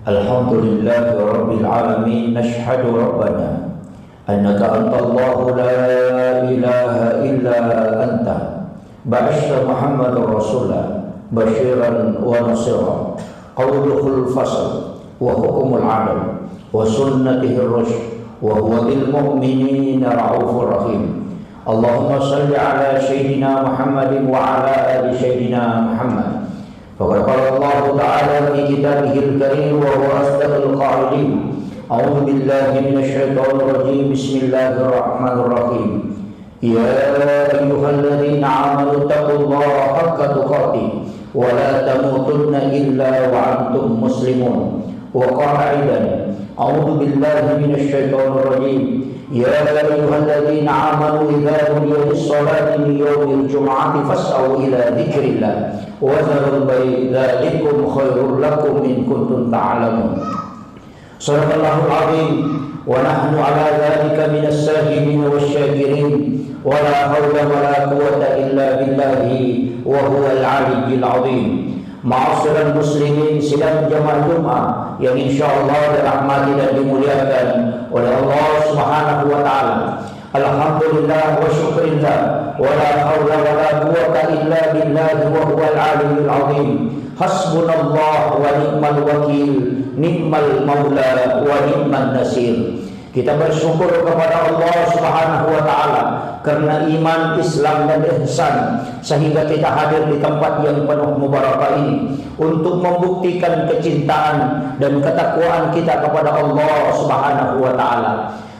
Alhamdulillah Rabbil Alamin. Nashhadu Rabbana annaka antallahu la ilaha illa anta ba'asyta Muhammadar Rasulah basyiran wa nasira qawluhul fasl wa hukumul adl wa sunnatihir rasyid wa huwa bil mu'minina ra'ufur rahim. Allahumma salli ala Sayyidina Muhammadin wa ala ali Sayyidina Muhammad. Faqad qala Allah Ta'ala fi kitabihil karim wa huwa asdaqul qa'ilin. A'udzu billahi minasy syaithanir rajim. Bismillahirrahmanirrahim. Ya ayyuhalladzina amanu taqullaha haqqa tuqatih wa la tamutunna illa wa antum muslimun. Wa qa'idan. A'udzu billahi minasy syaithanir rajim. Ya ayyuhalladzina amanu idza nudiya lis-salati min yaumil jum'ati fas'au ila dzikrillah wa dharul bay' dzalikum khairul lakum in kuntum ta'lamun. Shadaqallahul azim wa nahnu ala dzalika minas sahihin wasyakirin wa la haula wa la quwwata illa billahi wa huwal aliyyil azim. Ma'asyiral muslimin, sidang jamaah Jumat yang insyaallah dirahmati dan dimuliakan oleh Allah Subhanahu wa taala. Alhamdulillah wa syukrillah wa la haula wa la quwwata illa billahi wa huwal aliyyil azim. Hasbunallah wa ni'mal wakil, ni'mal maula wa ni'man nasir. Kita bersyukur kepada Allah Subhanahu wa taala karena iman, Islam dan ihsan sehingga kita hadir di tempat yang penuh mubarakah ini untuk membuktikan kecintaan dan ketakwaan kita kepada Allah Subhanahu wa taala.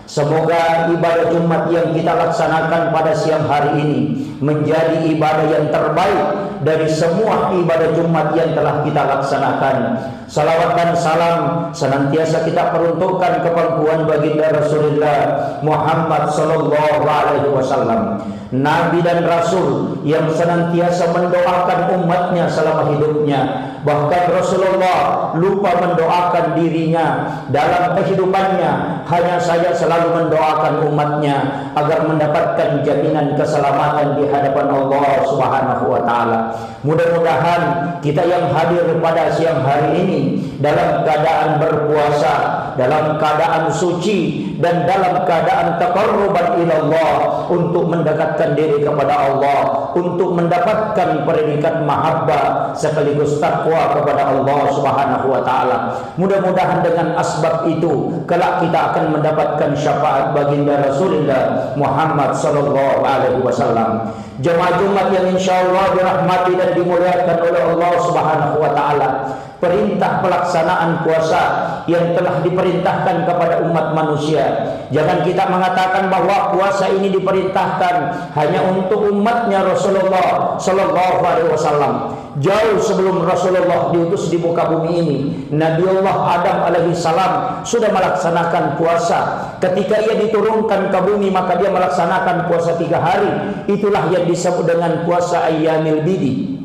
Semoga ibadah Jumat yang kita laksanakan pada siang hari ini menjadi ibadah yang terbaik dari semua ibadah Jumat yang telah kita laksanakan. Salawat dan salam senantiasa kita peruntukkan ke pangkuan baginda Rasulullah Muhammad sallallahu alaihi wasallam, nabi dan rasul yang senantiasa mendoakan umatnya selama hidupnya. Bahkan Rasulullah lupa mendoakan dirinya dalam kehidupannya, hanya saja selalu mendoakan umatnya agar mendapatkan jaminan keselamatan di hadapan Allah Subhanahu wa taala. Mudah-mudahan kita yang hadir pada siang hari ini dalam keadaan berpuasa, dalam keadaan suci dan dalam keadaan taqarruban ila Allah untuk mendekatkan diri kepada Allah, untuk mendapatkan predikat mahabbah sekaligus takwa kepada Allah Subhanahu wa taala. Mudah-mudahan dengan asbab itu kelak kita akan mendapatkan syafaat baginda Rasulullah Muhammad sallallahu alaihi wasallam. Jemaah Jumat yang insyaallah dirahmati dan dimuliakan oleh Allah Subhanahu wa taala, perintah pelaksanaan puasa yang telah diperintahkan kepada umat manusia. Jangan kita mengatakan bahwa puasa ini diperintahkan hanya untuk umatnya Rasulullah sallallahu alaihi wasallam. Jauh sebelum Rasulullah diutus di muka bumi ini, Nabiullah Adam alaihi salam sudah melaksanakan puasa. Ketika ia diturunkan ke bumi, maka dia melaksanakan puasa 3 hari. Itulah yang disebut dengan puasa Ayyamil Bidi.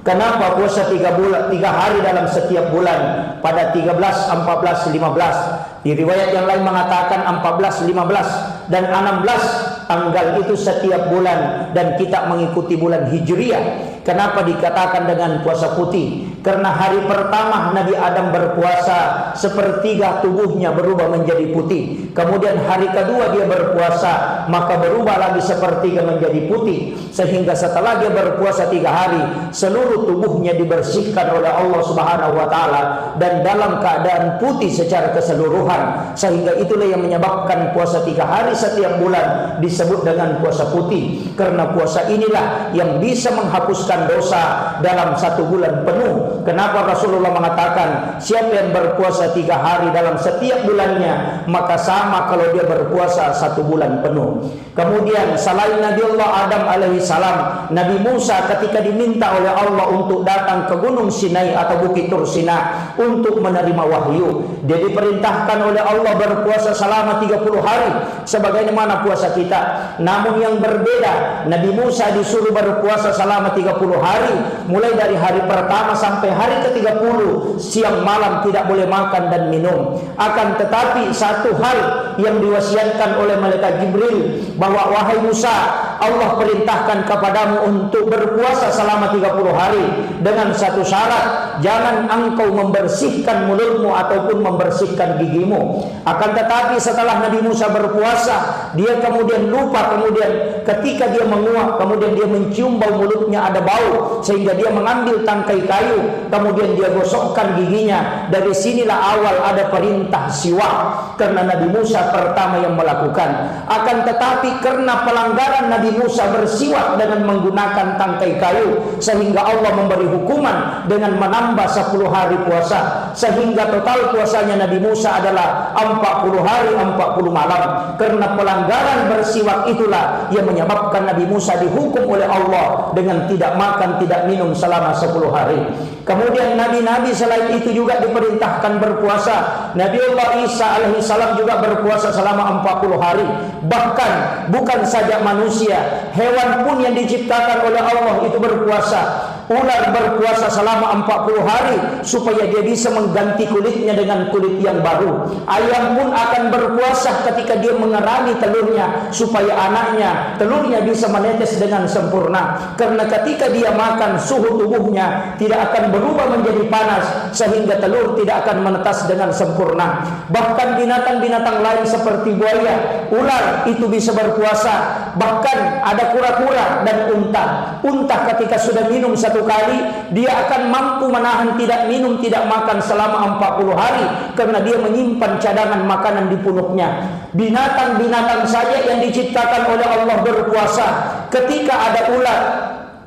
Kenapa puasa 3 hari dalam setiap bulan pada 13, 14, 15? Di riwayat yang lain mengatakan 14, 15 dan 16 tanggal itu setiap bulan, dan kita mengikuti bulan Hijriah. Kenapa dikatakan dengan puasa putih? Karena hari pertama Nabi Adam berpuasa, sepertiga tubuhnya berubah menjadi putih. Kemudian hari kedua dia berpuasa, maka berubah lagi sepertiga menjadi putih. Sehingga setelah dia berpuasa 3 hari, seluruh tubuhnya dibersihkan oleh Allah Subhanahu wa taala dan dalam keadaan putih secara keseluruhan. Sehingga itulah yang menyebabkan puasa 3 hari setiap bulan disebut dengan puasa putih. Karena puasa inilah yang bisa menghapuskan dosa dalam 1 bulan penuh. Kenapa Rasulullah mengatakan siapa yang berpuasa 3 hari dalam setiap bulannya, maka sama kalau dia berpuasa 1 bulan penuh. Kemudian selain Nabiullah Adam alaihi salam, Nabi Musa ketika diminta oleh Allah untuk datang ke Gunung Sinai atau Bukit Tursina untuk menerima wahyu, dia diperintahkan oleh Allah berpuasa selama 30 hari sebagaimana puasa kita. Namun yang berbeda, Nabi Musa disuruh berpuasa selama 30 hari, mulai dari hari pertama sampai hari ke-30, siang malam tidak boleh makan dan minum. Akan tetapi satu hal yang diwasiatkan oleh malaikat Jibril, bahwa wahai Musa, Allah perintahkan kepadamu untuk berpuasa selama 30 hari dengan satu syarat, jangan engkau membersihkan mulutmu ataupun membersihkan gigimu. Akan tetapi setelah Nabi Musa berpuasa, dia kemudian lupa, kemudian ketika dia menguap, kemudian dia mencium bau mulutnya ada bau, sehingga dia mengambil tangkai kayu, kemudian dia gosokkan giginya. Dari sinilah awal ada perintah siwak, karena Nabi Musa pertama yang melakukan. Akan tetapi karena pelanggaran Nabi Musa bersiwak dengan menggunakan tangkai kayu, sehingga Allah memberi hukuman dengan menambah 10 hari puasa, sehingga total puasanya Nabi Musa adalah 40 hari 40 malam. Karena pelanggaran bersiwak itulah yang menyebabkan Nabi Musa dihukum oleh Allah dengan tidak makan tidak minum selama 10 hari. Kemudian nabi-nabi selain itu juga diperintahkan berpuasa. Nabiullah Isa alaihissalam juga berpuasa selama 40 hari. Bahkan bukan saja manusia, hewan pun yang diciptakan oleh Allah itu berpuasa. Ular berpuasa selama 40 hari supaya dia bisa mengganti kulitnya dengan kulit yang baru. Ayam pun akan berpuasa ketika dia mengerami telurnya supaya telurnya bisa menetes dengan sempurna. Karena ketika dia makan, suhu tubuhnya tidak akan berubah menjadi panas, sehingga telur tidak akan menetas dengan sempurna. Bahkan binatang-binatang lain seperti buaya, ular itu bisa berpuasa. Bahkan ada kura-kura dan unta. Unta ketika sudah minum satu kali, dia akan mampu menahan tidak minum tidak makan selama 40 hari, karena dia menyimpan cadangan makanan di punuknya. Binatang-binatang saja yang diciptakan oleh Allah berpuasa. Ketika ada ular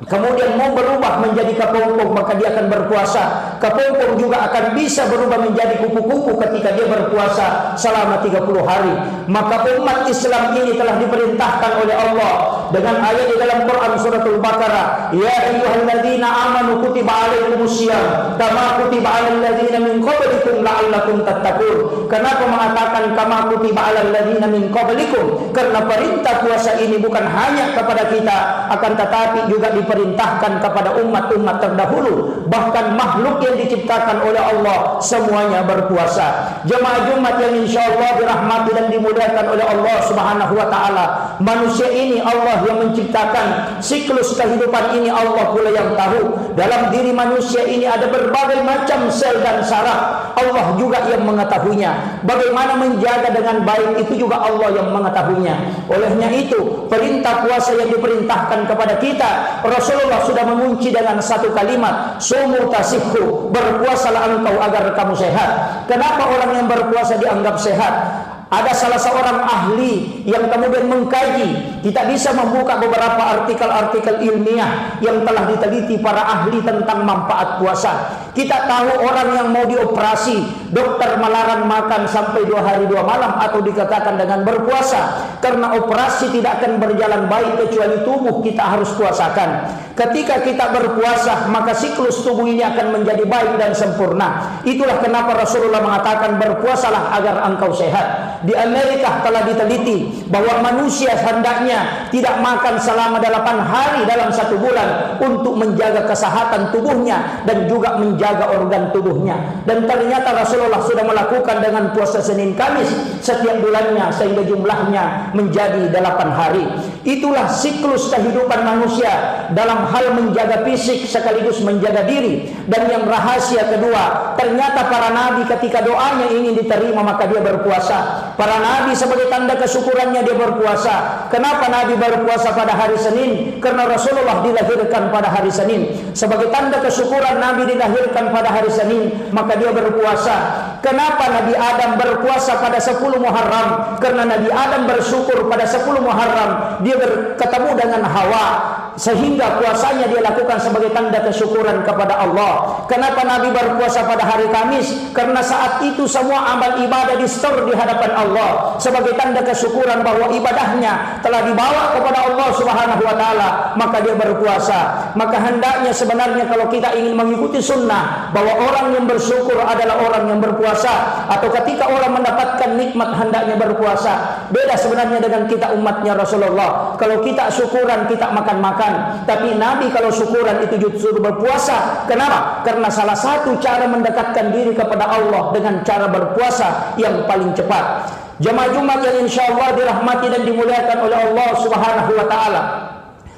kemudian mau berubah menjadi kepompong, maka dia akan berpuasa. Kepompong juga akan bisa berubah menjadi kupu-kupu ketika dia berpuasa selama 30 hari. Maka umat Islam ini telah diperintahkan oleh Allah dengan ayat di dalam Quran suratul Baqarah, ya ayyuhalladzina amanu kutiba alaikumusiyam kama kutiba alal ladzina min qablikum la'allakum tattaqun. Kenapa mengatakan kama kutiba alal ladzina min qablikum? Karena perintah puasa ini bukan hanya kepada kita, akan tetapi juga diperintahkan kepada umat-umat terdahulu. Bahkan makhluk yang diciptakan oleh Allah semuanya berpuasa. Jemaah Jumat yang insyaallah dirahmati dan dimuliakan oleh Allah Subhanahu wa taala. Manusia ini Allah yang menciptakan, siklus kehidupan ini Allah pula yang tahu. Dalam diri manusia ini ada berbagai macam sel dan saraf, Allah juga yang mengetahuinya. Bagaimana menjaga dengan baik itu juga Allah yang mengetahuinya. Olehnya itu perintah puasa yang diperintahkan kepada kita, Rasulullah sudah mengunci dengan satu kalimat, sumu tasihhu, berpuasalah engkau agar kamu sehat. Kenapa orang yang berpuasa dianggap sehat? Ada salah seorang ahli yang kemudian mengkaji, kita bisa membuka beberapa artikel-artikel ilmiah yang telah diteliti para ahli tentang manfaat puasa. Kita tahu orang yang mau dioperasi, dokter melarang makan sampai 2 hari 2 malam atau dikatakan dengan berpuasa, karena operasi tidak akan berjalan baik kecuali tubuh kita harus puasakan. Ketika kita berpuasa, maka siklus tubuh ini akan menjadi baik dan sempurna. Itulah kenapa Rasulullah mengatakan berpuasalah agar engkau sehat. Di Amerika telah diteliti bahwa manusia hendaknya tidak makan selama 8 hari dalam 1 bulan untuk menjaga kesehatan tubuhnya dan juga menjaga organ tubuhnya. Dan ternyata Rasulullah sudah melakukan dengan puasa Senin Kamis setiap bulannya, sehingga jumlahnya menjadi 8 hari. Itulah siklus kehidupan manusia dalam hal menjaga fisik sekaligus menjaga diri. Dan yang rahasia kedua, ternyata para nabi ketika doanya ingin diterima maka dia berpuasa. Para nabi sebagai tanda kesyukurannya dia berpuasa. Kenapa nabi berpuasa pada hari Senin? Karena Rasulullah dilahirkan pada hari Senin. Sebagai tanda kesyukuran nabi dilahirkan pada hari Senin, maka dia berpuasa. Kenapa Nabi Adam berpuasa pada 10 Muharram? Karena Nabi Adam bersyukur pada 10 Muharram dia bertemu dengan Hawa, sehingga puasanya dia lakukan sebagai tanda kesyukuran kepada Allah. Kenapa Nabi berpuasa pada hari Kamis? Karena saat itu semua amal ibadah di-store di hadapan Allah sebagai tanda kesyukuran bahwa ibadahnya telah dibawa kepada Allah Subhanahu wa taala, maka dia berpuasa. Maka hendaknya sebenarnya kalau kita ingin mengikuti sunnah bahwa orang yang bersyukur adalah orang yang berpuasa, atau ketika orang mendapatkan nikmat hendaknya berpuasa. Beda sebenarnya dengan kita umatnya Rasulullah. Kalau kita syukuran kita makan-makan, tapi Nabi kalau syukuran itu justru berpuasa. Kenapa? Karena salah satu cara mendekatkan diri kepada Allah dengan cara berpuasa yang paling cepat. Jemaah Jumat yang insyaallah dirahmati dan dimuliakan oleh Allah Subhanahu wa taala.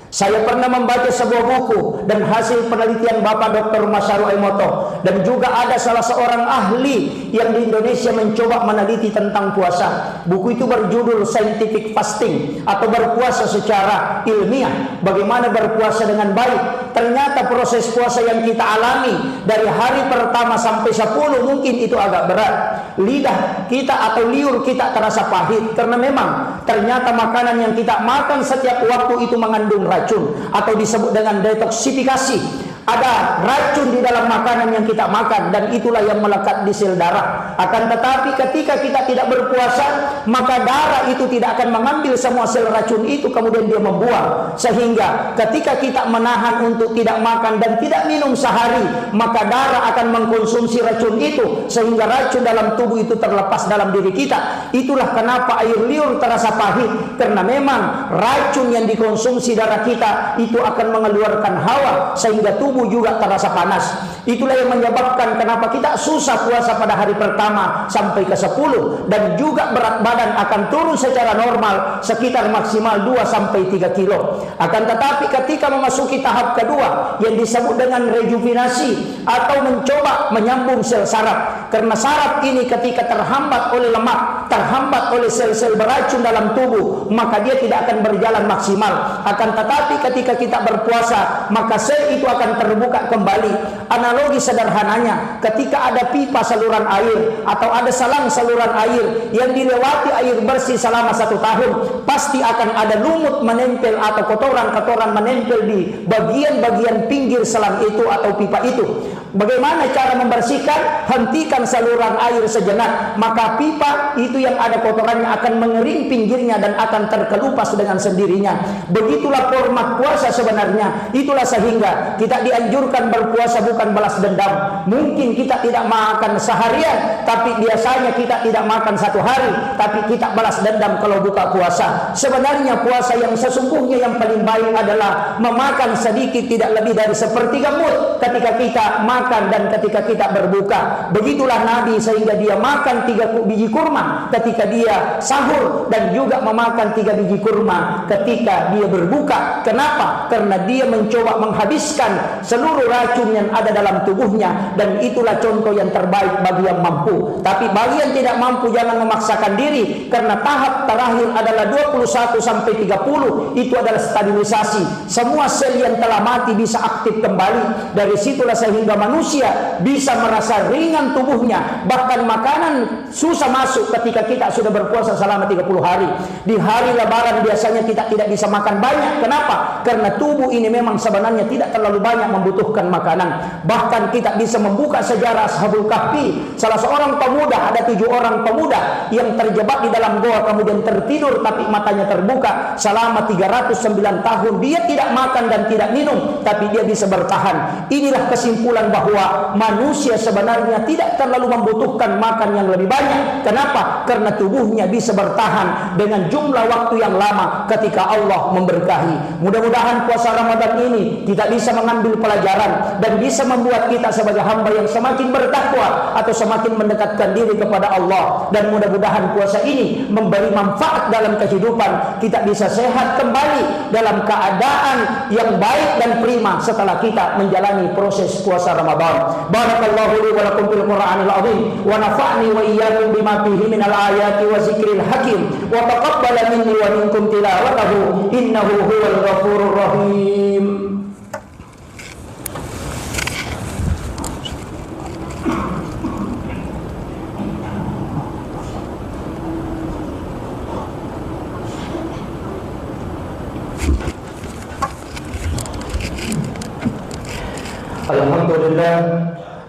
Saya pernah membaca sebuah buku dan hasil penelitian Bapak Dr. Masaru Emoto, dan juga ada salah seorang ahli yang di Indonesia mencoba meneliti tentang puasa. Buku itu berjudul Scientific Fasting, atau berpuasa secara ilmiah, bagaimana berpuasa dengan baik. Ternyata proses puasa yang kita alami dari hari pertama sampai 10 mungkin itu agak berat. Lidah kita atau liur kita terasa pahit, karena memang ternyata makanan yang kita makan setiap waktu itu mengandung racun, atau disebut dengan detoksifikasi. Ada racun di dalam makanan yang kita makan, dan itulah yang melekat di sel darah. Akan tetapi ketika kita tidak berpuasa, maka darah itu tidak akan mengambil semua sel racun itu, kemudian dia membuang. Sehingga ketika kita menahan untuk tidak makan dan tidak minum sehari, maka darah akan mengkonsumsi racun itu, sehingga racun dalam tubuh itu terlepas dalam diri kita. Itulah kenapa air liur terasa pahit, karena memang racun yang dikonsumsi darah kita itu akan mengeluarkan hawa, sehingga tubuh juga terasa panas. Itulah yang menyebabkan kenapa kita susah puasa pada hari pertama sampai ke 10, dan juga berat badan akan turun secara normal sekitar maksimal 2 sampai 3 kilo. Akan tetapi ketika memasuki tahap kedua yang disebut dengan rejuvenasi, atau mencoba menyambung sel saraf, karena saraf ini ketika terhambat oleh lemak, terhambat oleh sel-sel beracun dalam tubuh, maka dia tidak akan berjalan maksimal. Akan tetapi ketika kita berpuasa, maka sel itu akan terbuka kembali. Analogi sederhananya, ketika ada pipa saluran air atau ada selang saluran air yang dilewati air bersih selama 1 tahun, pasti akan ada lumut menempel atau kotoran-kotoran menempel di bagian-bagian pinggir selang itu atau pipa itu. Bagaimana cara membersihkan? Hentikan saluran air sejenak, maka pipa itu yang ada kotorannya akan mengering pinggirnya dan akan terkelupas dengan sendirinya. Begitulah format puasa sebenarnya. Itulah sehingga kita dianjurkan berpuasa bukan balas dendam. Mungkin kita tidak makan seharian, tapi biasanya kita tidak makan 1 hari, tapi kita balas dendam kalau buka puasa. Sebenarnya puasa yang sesungguhnya yang paling baik adalah memakan sedikit, tidak lebih dari 1/3 mud ketika kita makan dan ketika kita berbuka. Begitulah Nabi, sehingga dia makan 3 biji kurma ketika dia sahur, dan juga memakan 3 biji kurma ketika dia berbuka. Kenapa? Karena dia mencoba menghabiskan seluruh racun yang ada dalam tubuhnya, dan itulah contoh yang terbaik bagi yang mampu. Tapi bagi yang tidak mampu, jangan memaksakan diri, karena tahap terakhir adalah 21 sampai 30, itu adalah stabilisasi. Semua sel yang telah mati bisa aktif kembali. Dari situlah sehingga manusia bisa merasa ringan tubuhnya. Bahkan makanan susah masuk ketika kita sudah berpuasa selama 30 hari. Di hari Lebaran biasanya kita tidak bisa makan banyak. Kenapa? Karena tubuh ini memang sebenarnya tidak terlalu banyak membutuhkan makanan. Bahkan kita bisa membuka sejarah Ashabul Kahfi. Salah seorang pemuda, ada 7 orang pemuda yang terjebak di dalam goa, kemudian tertidur tapi matanya terbuka selama 309 tahun. Dia tidak makan dan tidak minum, tapi dia bisa bertahan. Inilah kesimpulan bahwa manusia sebenarnya tidak terlalu membutuhkan makan yang lebih banyak. Kenapa? Karena tubuhnya bisa bertahan dengan jumlah waktu yang lama ketika Allah memberkahi. Mudah-mudahan puasa Ramadan ini kita bisa mengambil pelajaran dan bisa membuat kita sebagai hamba yang semakin bertakwa atau semakin mendekatkan diri kepada Allah. Dan mudah-mudahan puasa ini memberi manfaat dalam kehidupan. Kita bisa sehat kembali dalam keadaan yang baik dan prima setelah kita menjalani proses puasa Ramadan. Barakallahu li wa lakum fil Qur'anil azim, wa nafa'ni wa iyyakum bima fihi minal ayati wa zikril hakim, wa taqabbala minni wa minkum tilawatahu innahu huwal ghafurur rahim.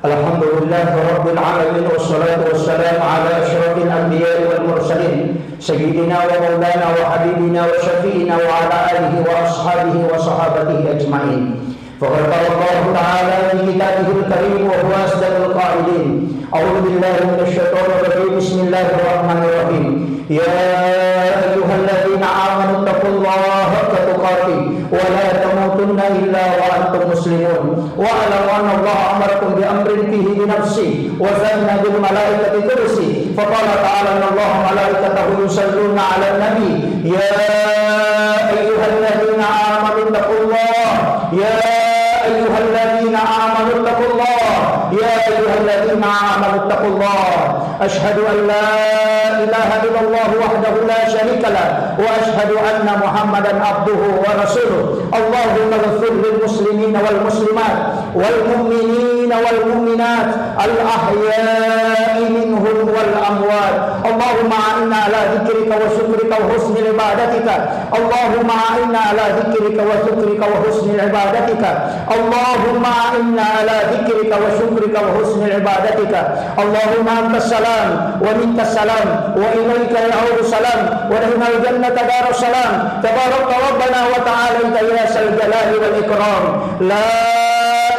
Alhamdulillah Rabbil Alamin, wassalatu wassalamu ala asyrafil anbiya'i wal mursalin sayyidina wa maulana wa habibina wa syafi'ina wa ala alihi wa ashabihi wa sahabatihi ajma'in. Faqad qala Allah ta'ala fi kitabihil karim wa huwa asdaqul qa'ilin. A'udzu billahi minasy syaithanir rajim. Bismillahirrahmanirrahim. Ya ayyuhalladzina amanu taqullaha haqqa tuqatih wa la tamutunna illa wa antum muslimun. Wa alamu anna Allah amarakum bi amrin fihi bi nafsi wa zanna bil malaikati kursi. Faqala ta'ala inna Allah malaikatahu yusalluna 'alan nabi. Ya ayyuhalladzina amanu يا أيها الذين آمنوا اتقوا الله يا أيها الذين آمنوا اتقوا الله أشهد أن لا إله إلا الله وحده لا شريك له وأشهد أن محمدا عبده ورسوله اللهم اغفر للمسلمين والمسلمات والمؤمنين والمؤمنات الأحياء منهم والأموات اللهم أعنا على ذكرك وشكرك وحسن عبادتك اللهم أعنا على ذكرك وشكرك وحسن عبادتك اللهم أعنا على ذكرك وشكرك وحسن عبادتك اللهم أنت السلام ومنك السلام وإليك يعود السلام ونحن الجنة دار السلام تبارك ربنا وتعالى يا ذا الجلال والإكرام لا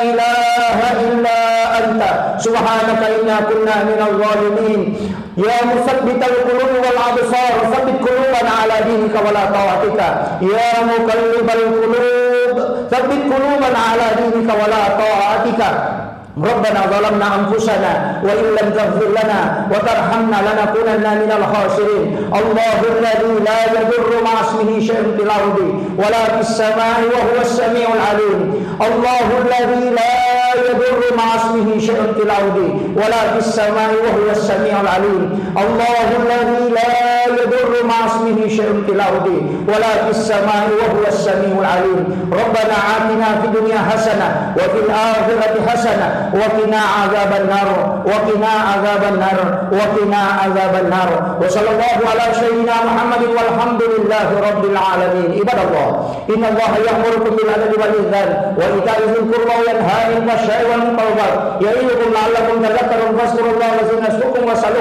إله إلا أنت سبحانك إنا كنا من الظالمين يا مثبت القلوب والأبصار ثبت قلوبنا على دينك ولا طاعتك يا مقلب القلوب ثبت قلوبنا على دينك ولا طاعتك ربنا ظلمنا أنفسنا وإن لم تغفر لنا وترحمنا لنكونن من الخاسرين الله الذي لا يضر مع اسمه شيء في الأرض ولا في السماء وهو السميع العليم الله الذي لا يضر مع اسمه شيء في الأرض ولا في السماء وهو السميع العليم الله الذي لا يضر مع اسمه شيء في الأرض ولا في السماء وهو السميع العليم ربنا آتنا في الدنيا حسنة وفي الآخرة حسنة وقنا عذاب النار وقنا عذاب النار وقنا عذاب النار وصلى الله على سيدنا محمد والحمد لله رب العالمين عباد الله إن الله يأمركم بالعدل والإحسان وإيتاء ذي القربى وينهى عن الفحشاء والمنكر والبغي يعظكم لعلكم تذكرون فاذكروا الله الذي يذكركم وصلوا